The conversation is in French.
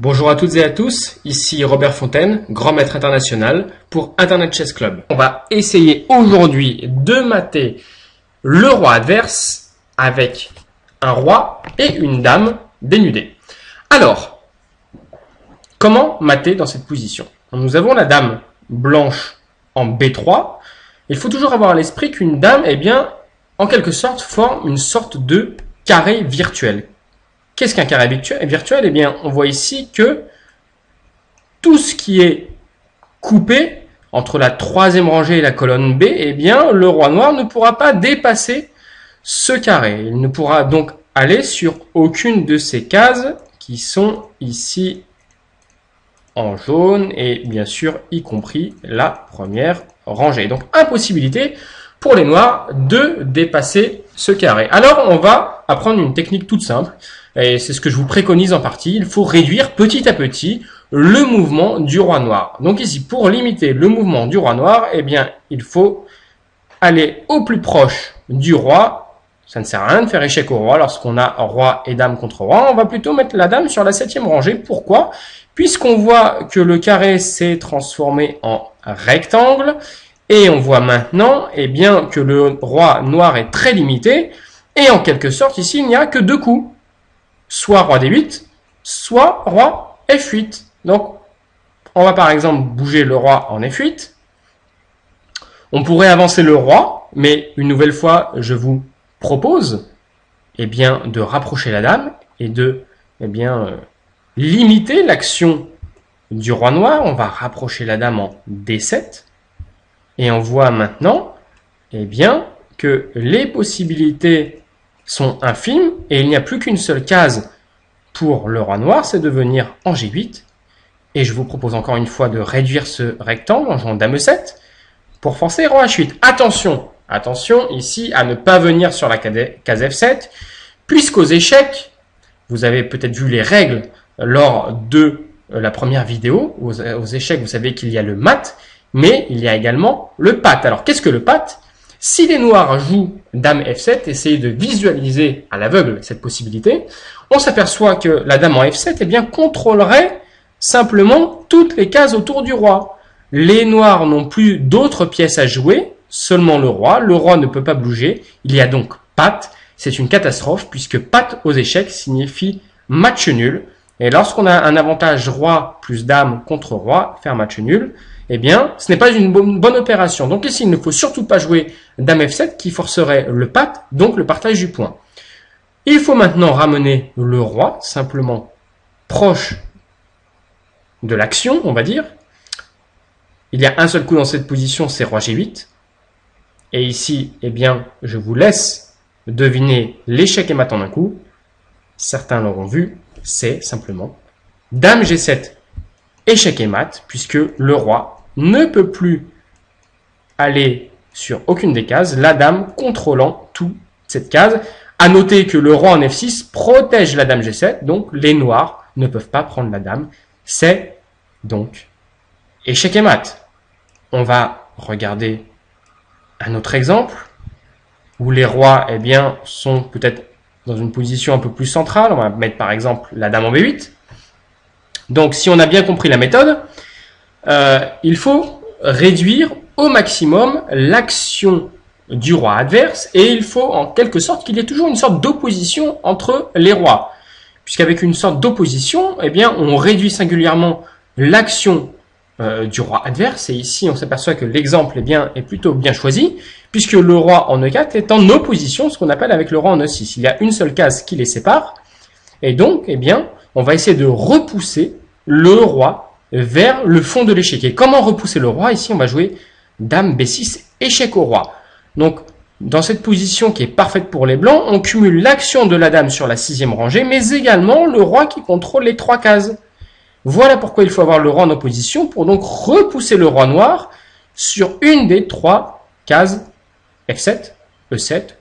Bonjour à toutes et à tous, ici Robert Fontaine, grand maître international pour Internet Chess Club. On va essayer aujourd'hui de mater le roi adverse avec un roi et une dame dénudés. Alors, comment mater dans cette position? Nous avons la dame blanche en B3. Il faut toujours avoir à l'esprit qu'une dame, en quelque sorte, forme une sorte de carré virtuel. Qu'est-ce qu'un carré virtuel? On voit ici que tout ce qui est coupé entre la troisième rangée et la colonne B, le roi noir ne pourra pas dépasser ce carré. Il ne pourra donc aller sur aucune de ces cases qui sont ici en jaune et bien sûr y compris la première rangée. Donc impossibilité pour les noirs de dépasser ce carré. Alors on va apprendre une technique toute simple et c'est ce que je vous préconise en partie. Il faut réduire petit à petit le mouvement du roi noir. Donc ici, pour limiter le mouvement du roi noir, il faut aller au plus proche du roi. Ça ne sert à rien de faire échec au roi lorsqu'on a roi et dame contre roi. On va plutôt mettre la dame sur la 7e rangée. Pourquoi? Puisqu'on voit que le carré s'est transformé en rectangle. Et on voit maintenant que le roi noir est très limité. Et en quelque sorte, ici, il n'y a que deux coups. Soit roi D8, soit roi F8. Donc, on va par exemple bouger le roi en F8. On pourrait avancer le roi, mais une nouvelle fois, je vous propose de rapprocher la dame et de limiter l'action du roi noir. On va rapprocher la dame en D7. Et on voit maintenant que les possibilités sont infimes et il n'y a plus qu'une seule case pour le roi noir, c'est de venir en G8. Et je vous propose encore une fois de réduire ce rectangle en jouant dame E7 pour forcer roi H8. Attention ici à ne pas venir sur la case F7, puisqu'aux échecs, vous avez peut-être vu les règles lors de la première vidéo. Aux échecs, vous savez qu'il y a le mat, mais il y a également le pat. Alors qu'est-ce que le pat? Si les noirs jouent dame F7, essayez de visualiser à l'aveugle cette possibilité, on s'aperçoit que la dame en F7 contrôlerait simplement toutes les cases autour du roi. Les noirs n'ont plus d'autres pièces à jouer, seulement le roi. Le roi ne peut pas bouger. Il y a donc pat. C'est une catastrophe puisque pat aux échecs signifie match nul. Et lorsqu'on a un avantage roi plus dame contre roi, faire match nul, ce n'est pas une bonne opération. Donc ici, il ne faut surtout pas jouer dame F7 qui forcerait le pat, donc le partage du point. Il faut maintenant ramener le roi simplement proche de l'action, on va dire. Il y a un seul coup dans cette position, c'est roi G8. Et ici, je vous laisse deviner l'échec et mat en un coup. Certains l'auront vu, c'est simplement dame G7, échec et mat, puisque le roi ne peut plus aller sur aucune des cases, la dame contrôlant toute cette case. À noter que le roi en F6 protège la dame G7, donc les noirs ne peuvent pas prendre la dame. C'est donc échec et mat. On va regarder un autre exemple où les rois sont peut-être dans une position un peu plus centrale. On va mettre par exemple la dame en B8. Donc si on a bien compris la méthode, il faut réduire au maximum l'action du roi adverse et il faut en quelque sorte qu'il y ait toujours une sorte d'opposition entre les rois. Puisqu'avec une sorte d'opposition, on réduit singulièrement l'action du roi adverse. Et ici, on s'aperçoit que l'exemple est plutôt bien choisi, puisque le roi en E4 est en opposition, ce qu'on appelle avec le roi en E6. Il y a une seule case qui les sépare. Et donc, on va essayer de repousser le roi vers le fond de l'échiquier. Comment repousser le roi? Ici, on va jouer dame B6, échec au roi. Donc, dans cette position qui est parfaite pour les blancs, on cumule l'action de la dame sur la 6e rangée, mais également le roi qui contrôle les 3 cases. Voilà pourquoi il faut avoir le roi en opposition pour donc repousser le roi noir sur une des 3 cases F7, E7